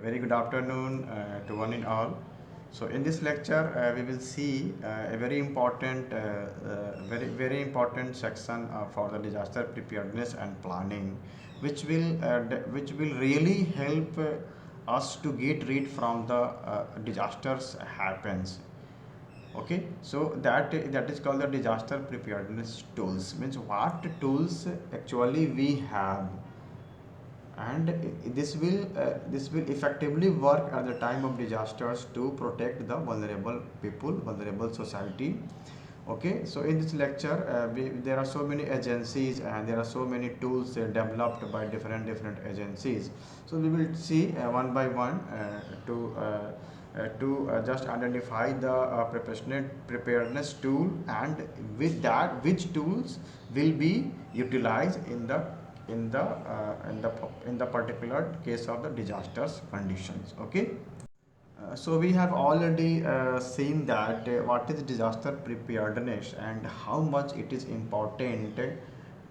very good afternoon to one and all. So in this lecture, we will see a very important, very important section for the disaster preparedness and planning, which will really help us to get rid from the disasters happens. Okay, so that is called the disaster preparedness tools. Means what tools actually we have, and this will effectively work at the time of disasters to protect the vulnerable people, vulnerable society. Okay, so in this lecture, there are so many agencies and there are so many tools developed by different agencies. So we will see one by one to just identify the preparedness tool, and with that which tools will be utilized in the particular case of the disasters conditions. Okay, so we have already seen that what is disaster preparedness and how much it is important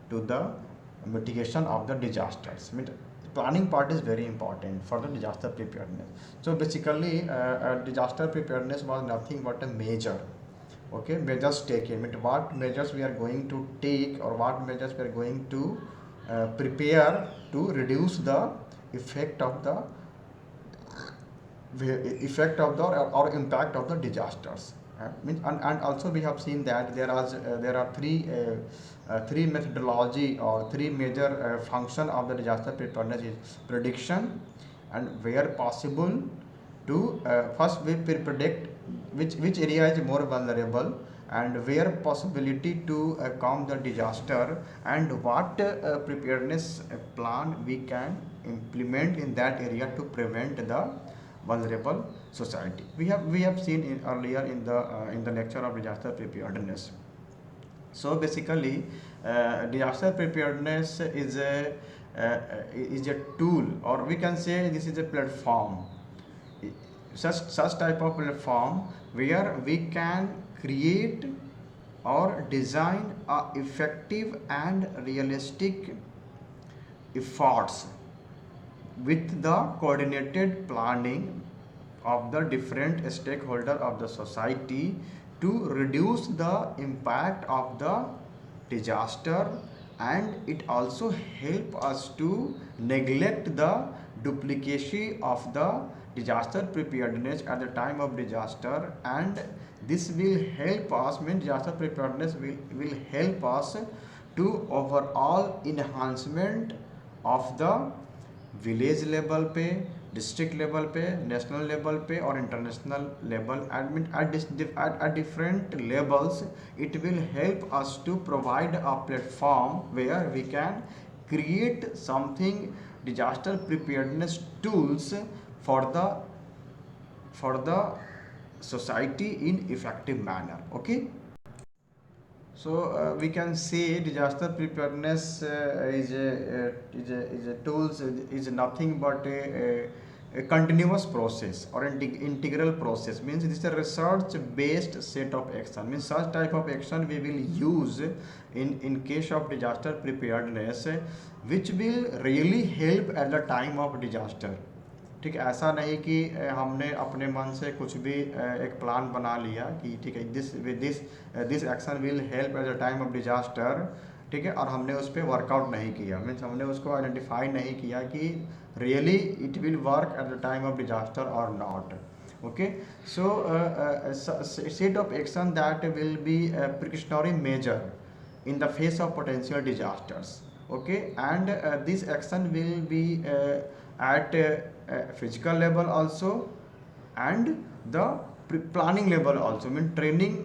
to the mitigation of the disasters. I mean, planning part is very important for the disaster preparedness. So basically, disaster preparedness was nothing but a measure. Okay, measures taken. I mean, what measures we are going to take, or what measures we are going to prepare to reduce the effect of the or impact of the disasters. And also we have seen that there are three methodology or three major function of the disaster preparedness is prediction, and where possible to first we predict which area is more vulnerable, and where possibility to calm the disaster, and what preparedness plan we can implement in that area to prevent the vulnerable society. We have seen earlier in the lecture of disaster preparedness. So basically, disaster preparedness is a tool, or we can say this is a platform, such type of platform where we can create or design a effective and realistic efforts with the coordinated planning of the different stakeholders of the society to reduce the impact of the disaster, and it also help us to neglect the duplication of the disaster preparedness at the time of disaster. And this will help us, mean disaster preparedness will help us to overall enhancement of the village level पे, district level पे, national level पे और international level. I mean at different levels, it will help us to provide a platform where we can create something disaster preparedness tools for the society in effective manner. Okay, so we can say disaster preparedness is a tools, is nothing but a continuous process or an integral process. Means it is a research based set of action. Means such type of action we will use in case of disaster preparedness, which will really help at the time of disaster. ठीक है, ऐसा नहीं कि हमने अपने मन से कुछ भी एक प्लान बना लिया कि ठीक है this action will help at the time of disaster, ठीक है, और हमने उस पर वर्कआउट नहीं किया। मीन्स हमने उसको आइडेंटिफाई नहीं किया कि really it will work at the time of disaster और not. Okay, so set of action that will be a precautionary measure in the face of potential disasters. Okay, and this action will be at physical level also, and the planning level also. Mean training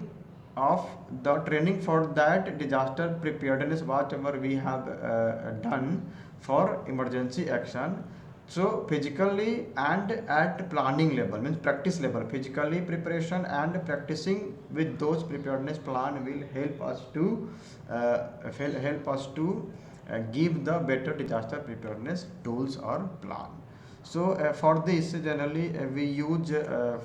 for that disaster preparedness, whatever we have done for emergency action. So physically and at planning level, means practice level, physically preparation and practicing with those preparedness plan will help us to give the better disaster preparedness tools or plan. So for this generally we use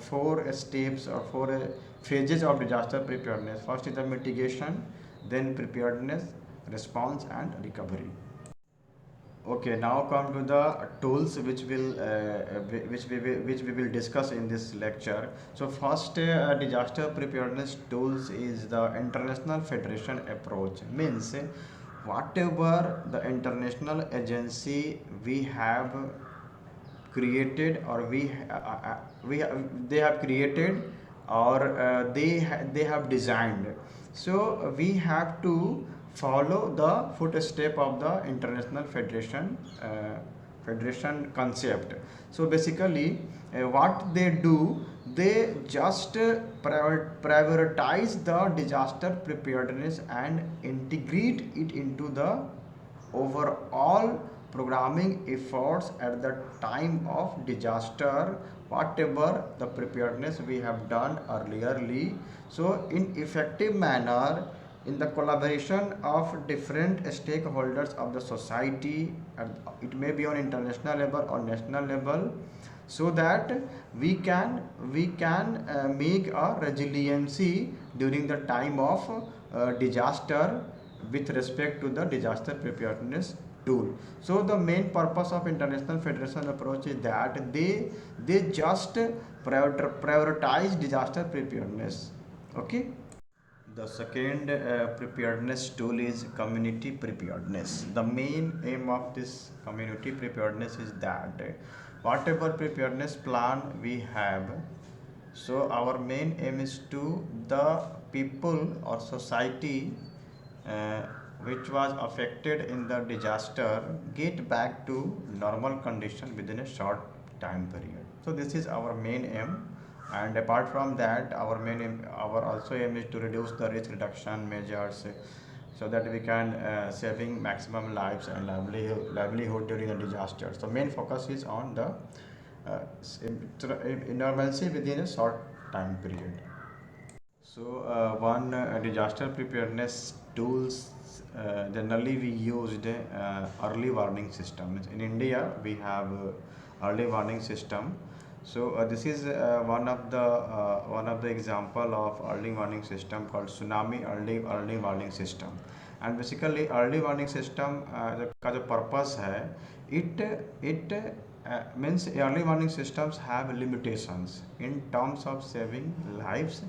4 steps or 4 phases of disaster preparedness. First is the mitigation, then preparedness, response and recovery. Okay, now come to the tools which we will discuss in this lecture. So first, disaster preparedness tools is the international federation approach. Means whatever the international agency we have created, or they have created, or they have designed. So we have to follow the footstep of the international federation concept. So basically, what they do, they just prioritize the disaster preparedness and integrate it into the overall programming efforts at the time of disaster, whatever the preparedness we have done earlierly. So in effective manner, in the collaboration of different stakeholders of the society, it may be on international level or national level, so that we can make a resiliency during the time of disaster with respect to the disaster preparedness tool. So the main purpose of international federation approach is that they just prioritize disaster preparedness. Okay. The second preparedness tool is community preparedness. The main aim of this community preparedness is that whatever preparedness plan we have, so our main aim is to the people or society uh, which was affected in the disaster get back to normal condition within a short time period. So this is our main aim. And apart from that, our main aim, our also aim is to reduce the risk reduction measures, so that we can saving maximum lives and livelihood during a disaster. So main focus is on the normalcy within a short time period. So one disaster preparedness tools generally we used early warning system. In India, we have early warning system. So this is one of the example of early warning system called tsunami early warning system. And basically early warning system का जो purpose है, it means early warning systems have limitations in terms of saving lives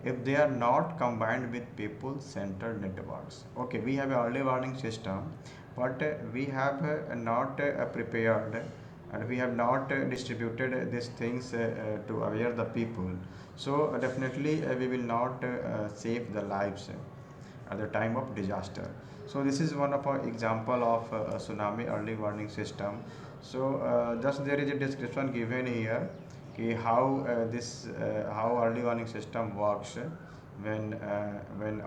if they are not combined with people centered networks. Okay, we have an early warning system, but we have not prepared, and we have not distributed these things to aware the people. So definitely we will not save the lives at the time of disaster. So this is one of our example of a tsunami early warning system. So just there is a description given here how early warning system works when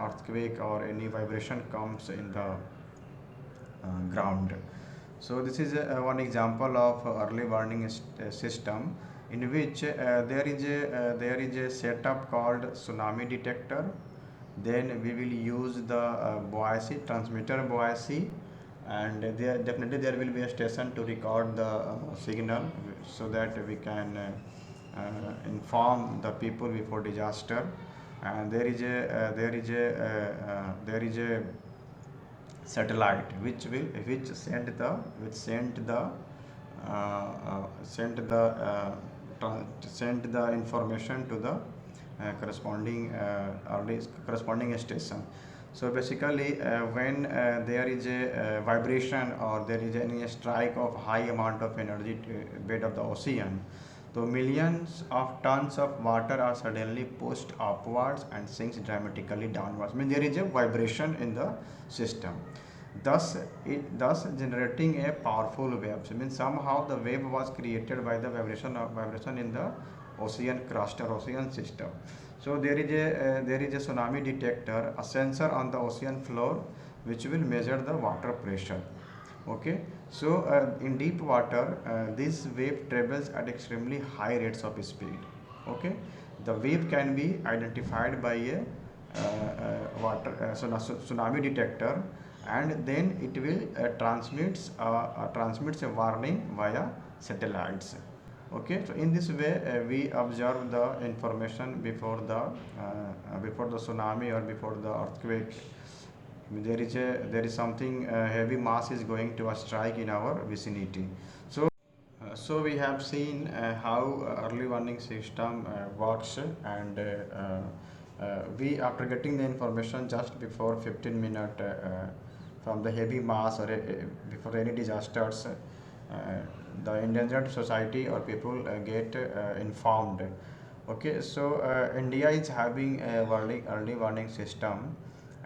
earthquake or any vibration comes in the ground. So this is one example of early warning system, in which there is a setup called tsunami detector. Then we will use the buoyancy transmitter buoyancy, and there definitely there will be a station to record the signal, so that we can inform the people before disaster. And there is a satellite which sent the information to the corresponding station. So basically, when there is a vibration, or there is any strike of high amount of energy to bed of the ocean, so millions of tons of water are suddenly pushed upwards and sinks dramatically downwards. I mean, there is a vibration in the system, thus generating a powerful wave. So, I mean, somehow the wave was created by the vibration in the ocean crust or ocean system. So there is a tsunami detector, a sensor on the ocean floor, which will measure the water pressure. Okay, so in deep water, this wave travels at extremely high rates of speed. Okay, the wave can be identified by a tsunami detector, and then it will transmits a warning via satellites. Okay, so in this way we observe the information before the tsunami or before the earthquake there is something heavy mass is going to strike in our vicinity. So we have seen how early warning system works, and we, after getting the information just before 15 minutes from the heavy mass or before any disasters, the endangered society or people get informed. Okay, so India is having a early warning system,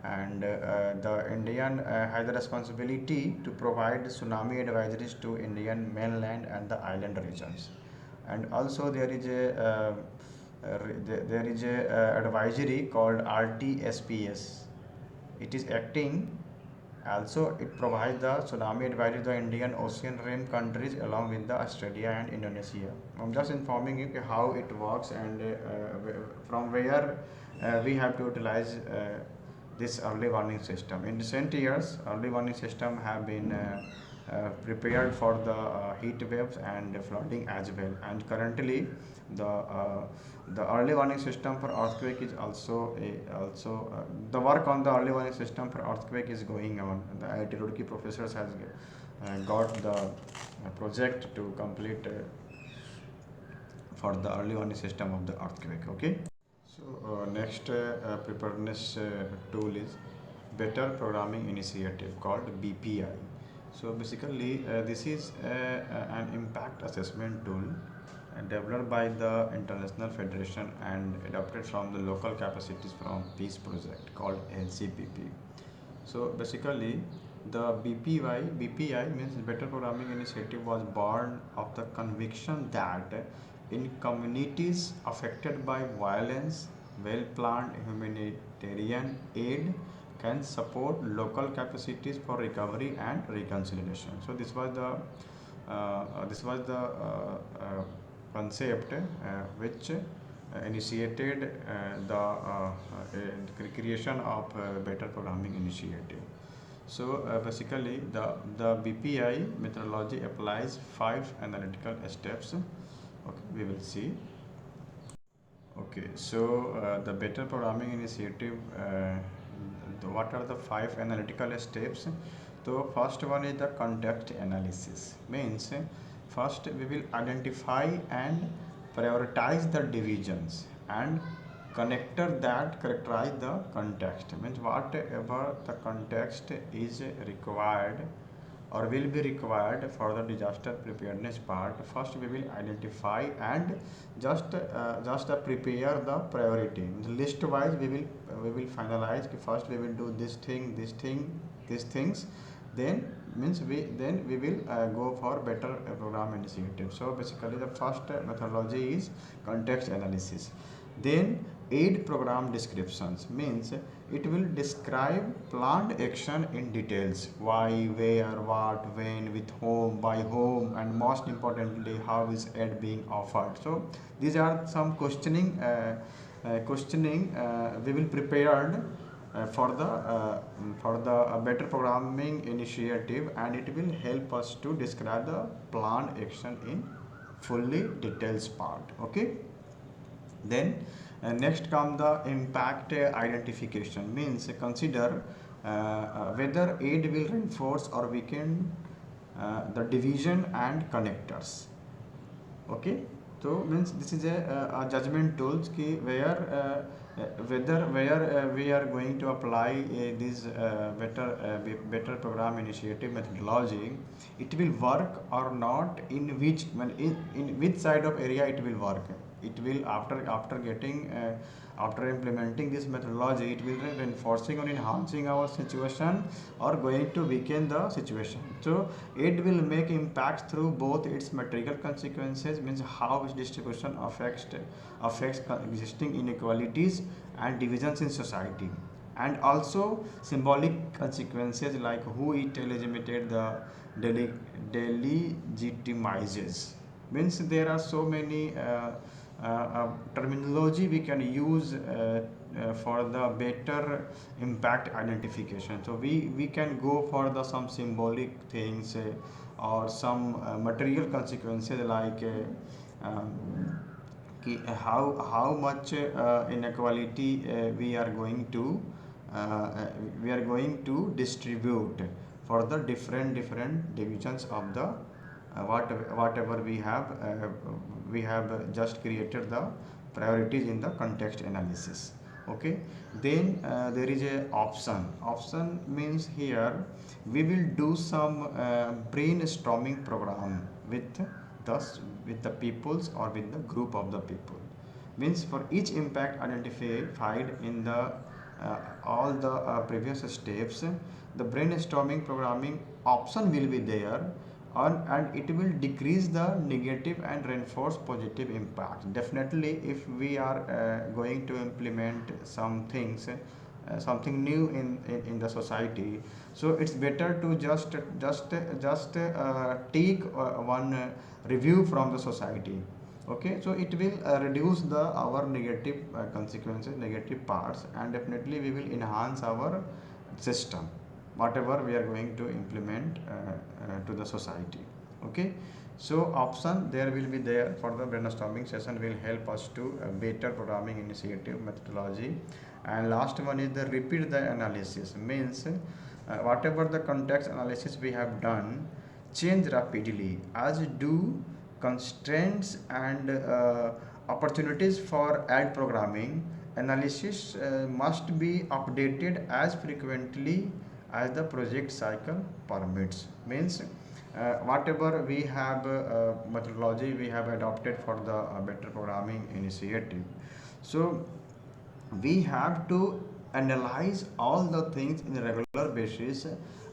and the Indian has the responsibility to provide tsunami advisories to Indian mainland and the island regions. And also there is a advisory called RTSPS. It is acting. Also, it provides the tsunami advisory to the Indian Ocean rim countries along with the Australia and Indonesia. I'm just informing you how it works, and from where we have to utilize this early warning system. In recent years, early warning system have been prepared for the heat waves and flooding as well. And currently, the uh, the early warning system for earthquake is also the work on the early warning system for earthquake is going on. The IIT Roorkee professors has got the project to complete for the early warning system of the earthquake. Okay. So next preparedness tool is Better Programming Initiative called BPI. So basically, this is an impact assessment tool developed by the International Federation and adopted from the local capacities from Peace Project called LCPP. So basically, the BPI means Better Programming Initiative was born of the conviction that in communities affected by violence, well-planned humanitarian aid can support local capacities for recovery and reconciliation. So this was the concept which initiated the creation of Better Programming Initiative. So basically, the BPI methodology applies 5 analytical steps. Okay, we will see. Okay, so the Better Programming Initiative, what are the 5 analytical steps? So first one is the context analysis. Means first we will identify and prioritize the divisions and connector that characterize the context. Means whatever the context is required or will be required for the disaster preparedness part, first we will identify and just prepare the priority list wise. We will finalize first we will do this thing these things, then means we will go for better program initiative. So basically the first methodology is context analysis. Then aid program descriptions means it will describe planned action in details: why, where, what, when, with whom, by whom, and most importantly how is aid being offered. So these are some questioning we will prepared for the better programming initiative, and it will help us to describe the planned action in fully details part. Okay. Then next come the impact identification. Means consider whether aid will reinforce or weaken the division and connectors. Okay. So means this is a judgment tools ki where whether we are going to apply this better program initiative methodology, it will work or not, in which in which side of area it will work. It will after getting after implementing this methodology, it will be reinforcing or enhancing our situation or going to weaken the situation. So it will make impacts through both its material consequences, means how its distribution affects existing inequalities and divisions in society, and also symbolic consequences like who it legitimated the delegitimizes. Means there are so many terminology we can use for the better impact identification. So we can go for the some symbolic things or some material consequences like how much inequality we are going to we are going to distribute for the different divisions of the whatever we have just created the priorities in the context analysis. Okay, then there is a option means here we will do some brainstorming program with the peoples or with the group of the people. Means for each impact identified in the all the previous steps, the brainstorming programming option will be there, and it will decrease the negative and reinforce positive impact. Definitely, if we are going to implement some things, something new in the society, so it's better to just take one review from the society. Okay, so it will reduce the our negative consequences, negative parts, and definitely we will enhance our system whatever we are going to implement to the society. Okay, so option there will be there for the brainstorming session will help us to better programming initiative methodology. And last one is the repeat the analysis, means whatever the context analysis we have done, change rapidly as do constraints and opportunities for ad programming. Analysis must be updated as frequently as the project cycle permits. Means whatever we have methodology we have adopted for the better programming initiative, so we have to analyze all the things in a regular basis.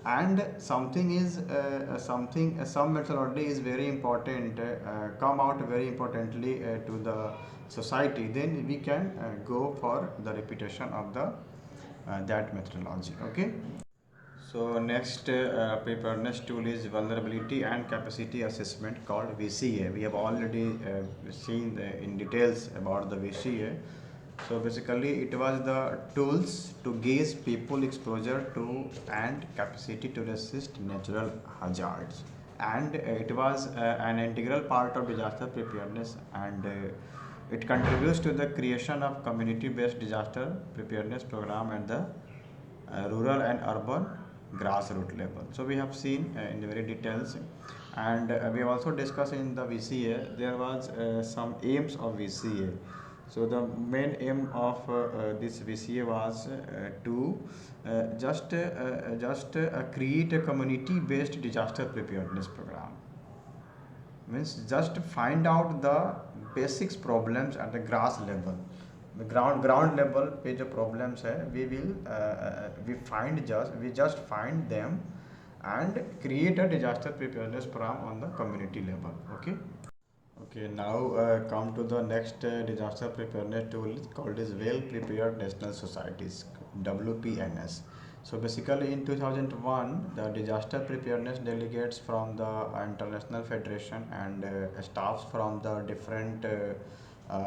And something is some methodology is very important, come out very importantly to the society, then we can go for the repetition of the that methodology. Okay, so next preparedness tool is vulnerability and capacity assessment called VCA. We have already seen in details about the VCA. So basically it was the tools to gauge people exposure to and capacity to resist natural hazards. And it was an integral part of disaster preparedness, and it contributes to the creation of community-based disaster preparedness program at the rural and urban grassroots level. So we have seen in the very details, and we have also discussed in the VCA there was some aims of VCA. So the main aim of this VCA was to create a community-based disaster preparedness program. Means just find out the basics problems at the grass level, the ground level पे जो problems है we just find them and create a disaster preparedness program on the community level. Okay. Okay, now come to the next disaster preparedness tool called as Well Prepared National Societies, WPNS. So basically in 2001, the disaster preparedness delegates from the International Federation and staffs from the different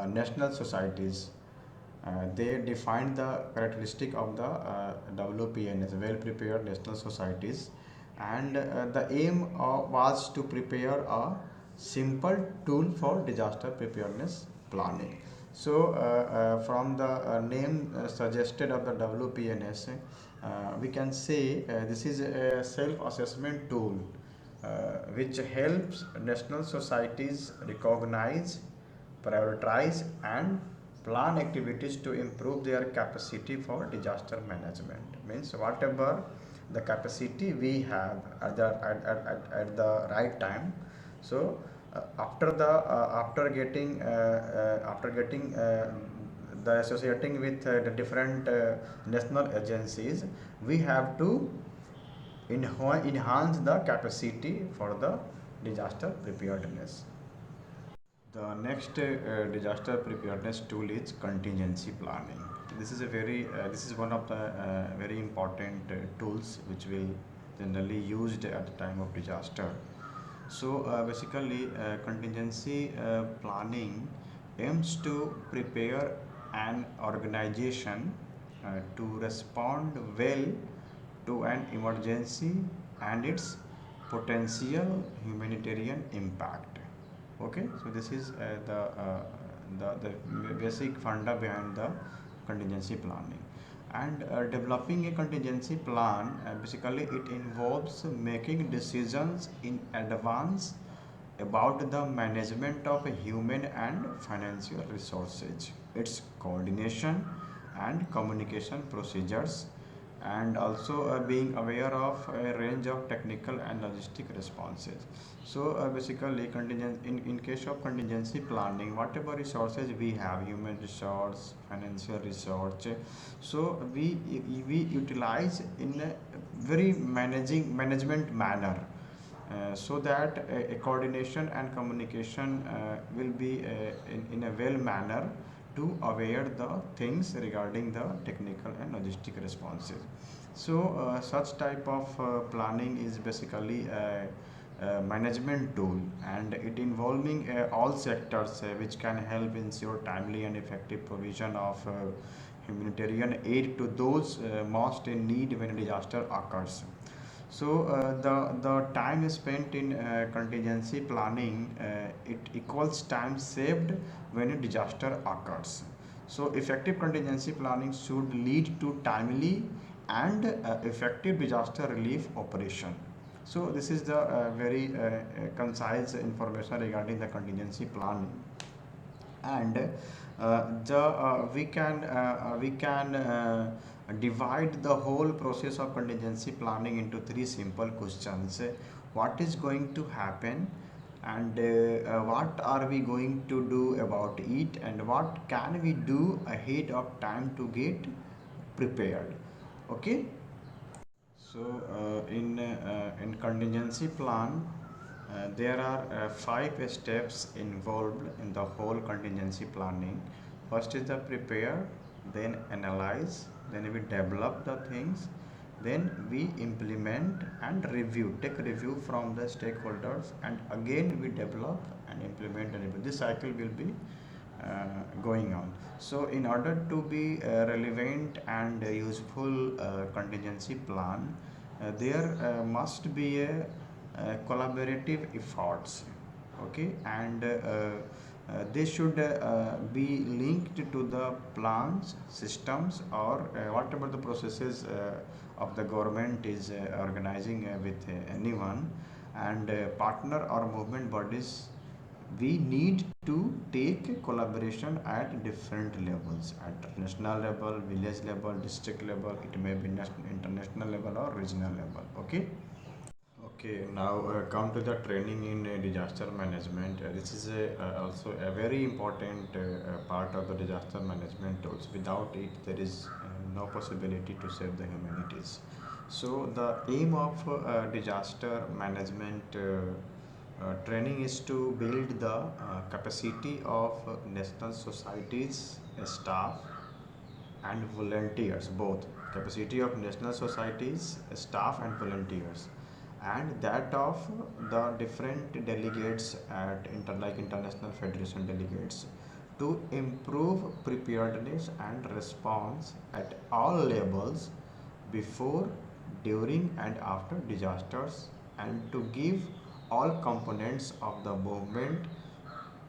national societies, they defined the characteristic of the WPNS, Well Prepared National Societies, and the aim was to prepare a simple tool for disaster preparedness planning. So, from the name suggested of the WPNS, we can say this is a self-assessment tool which helps national societies recognize, prioritize, and plan activities to improve their capacity for disaster management. Means whatever the capacity we have at the right time. So after getting the associating with the different national agencies, we have to enhance the capacity for the disaster preparedness. The next disaster preparedness tool is contingency planning. This is one of the very important tools which will generally used at the time of disaster. So basically, contingency planning aims to prepare an organization to respond well to an emergency and its potential humanitarian impact. Okay, so this is the basic funda behind the contingency planning. And developing a contingency plan, basically it involves making decisions in advance about the management of human and financial resources, its coordination and communication procedures, and also being aware of a range of technical and logistic responses. So basically in case of contingency planning, whatever resources we have, human resource, financial resource, so we utilize in a very management manner, so that a coordination and communication will be in a well manner to aware the things regarding the technical and logistic responses. So such type of planning is basically a management tool, and it involving all sectors which can help ensure timely and effective provision of humanitarian aid to those most in need when a disaster occurs. So the time spent in contingency planning, it equals time saved when a disaster occurs. So effective contingency planning should lead to timely and effective disaster relief operation. So this is the very concise information regarding the contingency planning. And we can divide the whole process of contingency planning into three simple questions. What is going to happen, and what are we going to do about it, and what can we do ahead of time to get prepared? Okay. So in contingency plan, there are five steps involved in the whole contingency planning. First is the prepare, then analyze, then we develop the things, then we implement and review. Take review from the stakeholders, and again we develop and implement and review. This cycle will be going on. So in order to be relevant and useful contingency plan, there must be a collaborative efforts. Okay. And they should be linked to the plans, systems, or whatever the processes of the government is organizing with anyone, and partner or movement bodies. We need to take collaboration at different levels, at national level, village level, district level, it may be national, international level, or regional level. Okay. Okay, now come to the training in disaster management. This is also a very important part of the disaster management tools. Without it, there is no possibility to save the humanities. So the aim of disaster management training is to build the capacity of national societies, staff, and volunteers, both capacity of national societies, staff, and volunteers, and that of the different delegates at like international federation delegates, to improve preparedness and response at all levels before, during, and after disasters, and to give all components of the movement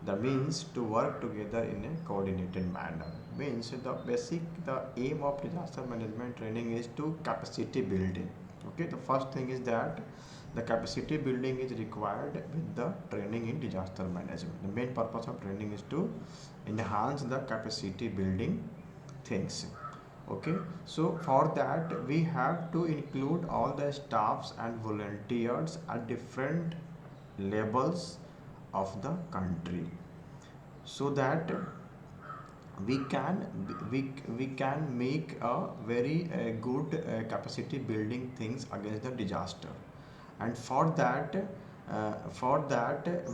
the means to work together in a coordinated manner. Means the aim of disaster management training is to capacity building. Okay, the first thing is that the capacity building is required with the training in disaster management. The main purpose of training is to enhance the capacity building things. Okay, so for that we have to include all the staffs and volunteers at different levels of the country, so that we can we can make a very good capacity building things against the disaster. And for that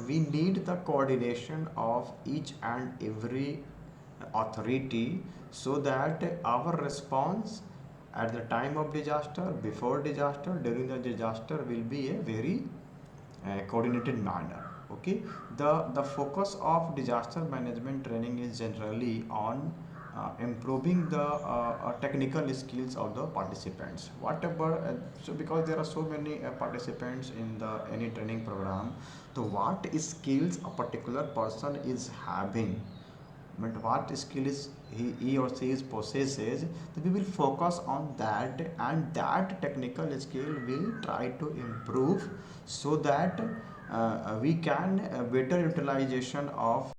we need the coordination of each and every authority, so that our response at the time of disaster, before disaster, during the disaster will be a very coordinated manner. Okay, the focus of disaster management training is generally on improving the technical skills of the participants, whatever so because there are so many participants in the any training program, so what skills a particular person is having, But what skill is he or she is possesses, then we will focus on that, and that technical skill will try to improve, so that we can better utilization of.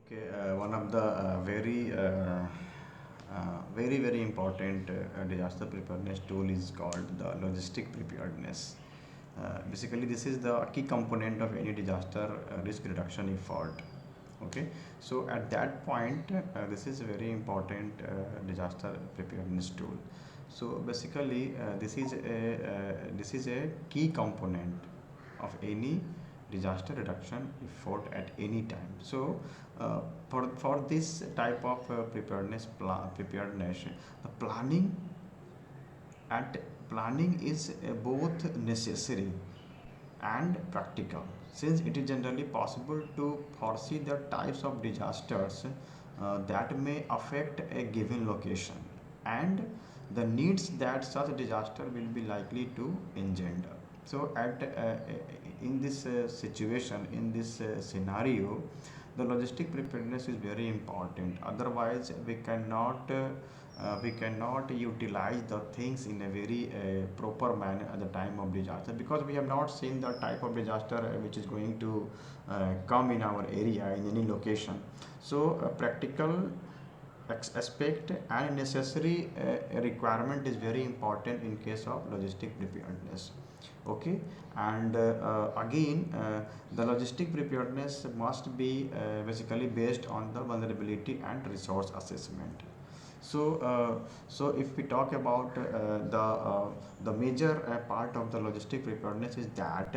Okay, one of the very important disaster preparedness tool is called the logistic preparedness. Basically, this is the key component of any disaster risk reduction effort. Okay, so at that point, this is a very important disaster preparedness tool. So basically, this is a key component of any disaster reduction effort at any time. So for this type of preparedness, the and planning is both necessary and practical, since it is generally possible to foresee the types of disasters that may affect a given location, and the needs that such disaster will be likely to engender. So at in this situation, in this scenario, the logistic preparedness is very important. Otherwise, we cannot utilize the things in a very proper manner at the time of disaster, because we have not seen the type of disaster which is going to come in our area in any location. So practical aspect and necessary requirement is very important in case of logistic preparedness. Okay, and again, the logistic preparedness must be basically based on the vulnerability and resource assessment. So, so if we talk about the major part of the logistic preparedness is that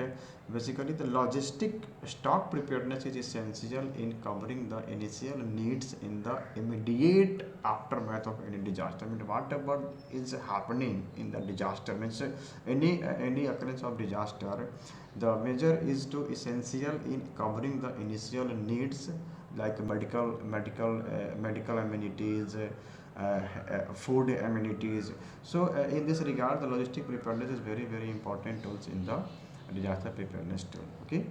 basically the logistic stock preparedness is essential in covering the initial needs in the immediate aftermath of any disaster. I mean, whatever is happening in the disaster means any occurrence of disaster, the measure is to essential in covering the initial needs like medical amenities, food amenities. So in this regard, the logistic preparedness is very important tools in the disaster preparedness tool. Okay.